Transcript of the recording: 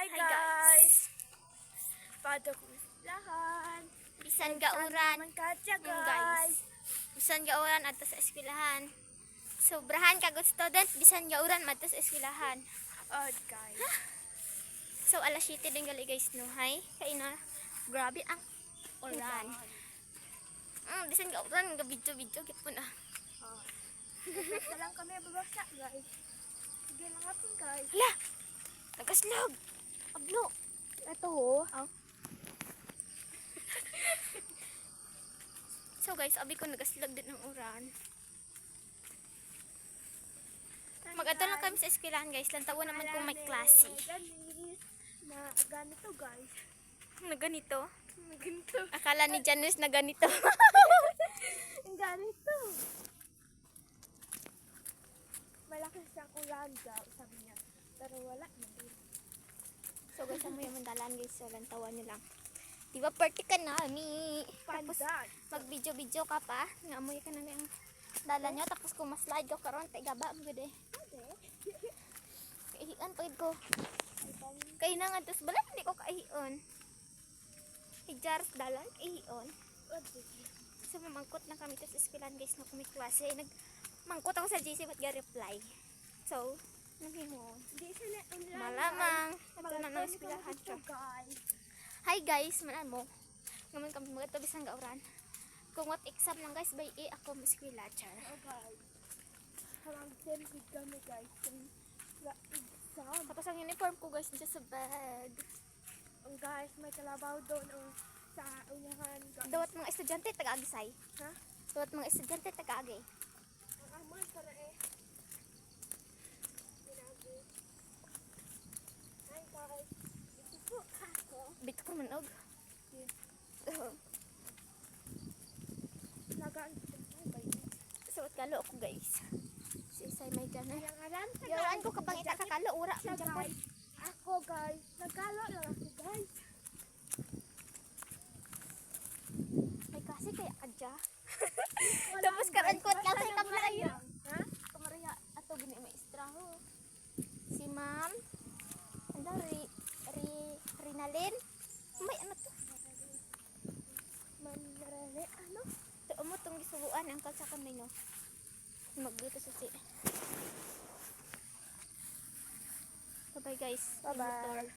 Hi guys. Pato ko lahan. Bisan gauran. Guys. Bisan gauran adto sa eskwelahan. Sobrahan kag student bisan gauran madto sa eskwelahan. Guys. So alas 7 din gali guys no. Hay, kay na grabe ang ulan. Bisan gauran ga video gid po na. Basta lang kami babasa guys. Sige lang atin guys. Hala. Nagaslog. Ablo. Ito ho. So guys, abi ko nagaslog din ng uran. Mag-adto lang kami sa eskwelahan guys. Lantawa naman kung may klase. Na ganito guys. Na ganito. Ganito. Akala ni Janice na ganito. Ganito. Malakas siyang ulan daw, sabi niya. Pero wala na din. So guys, ang may mandalan guys. So lantawan nyo lang. Diba party ka na, Mi? Tapos Pandan. mag-video ka pa. Ngamoy ka na yung dala nyo. Tapos kung mas-slide ko karon tay gaba mo gud eh. Kaihian pagid ko. Kay na nga tapos bala hindi ko kaihian. Ijaras dalan kaihian. So mamangkot na kami sa eskwelahan guys na kumi klase. Nagmangkot ako sa GC but ga reply. So, nahimo. Hindi sila online. Malamang ito na ng eskwelahan siya. Guys. Hi guys, manan mo. Ngayon kami mga ito bisang gauran. Kung what exam lang guys, by ako maskwela char. Guys. Harang same kami guys. Kung exam. Tapos ang uniform ko guys, dyan sa bag. Ang guys, may kalabaw doon sa unahan. Guys. Dawat mga estudyante, taga-agi say. Ha? Dawat mga estudyante, taga-agi. Ang amon para eh. Ginagi. Hi guys. Ito po ako. Bito ko manog. Nagaan. Suot kalo ako guys. Si Isay may gana. Yang alam sa Yawaan ko kapang ita kakalo, ura. siya guys. Ako guys. Nagkalo lang ako guys. May kasi kaya adya. Tapos karan ko at lang sa kamaraya. Ha? Kamaraya, ato gini may istraho. Si ma'am. Ano, Rinalin. May ano to? Manarali. Ano? Ito mo itong gisubuan. Ang kalsakan na yun. Magdito sa si. Bye-bye guys. Bye-bye.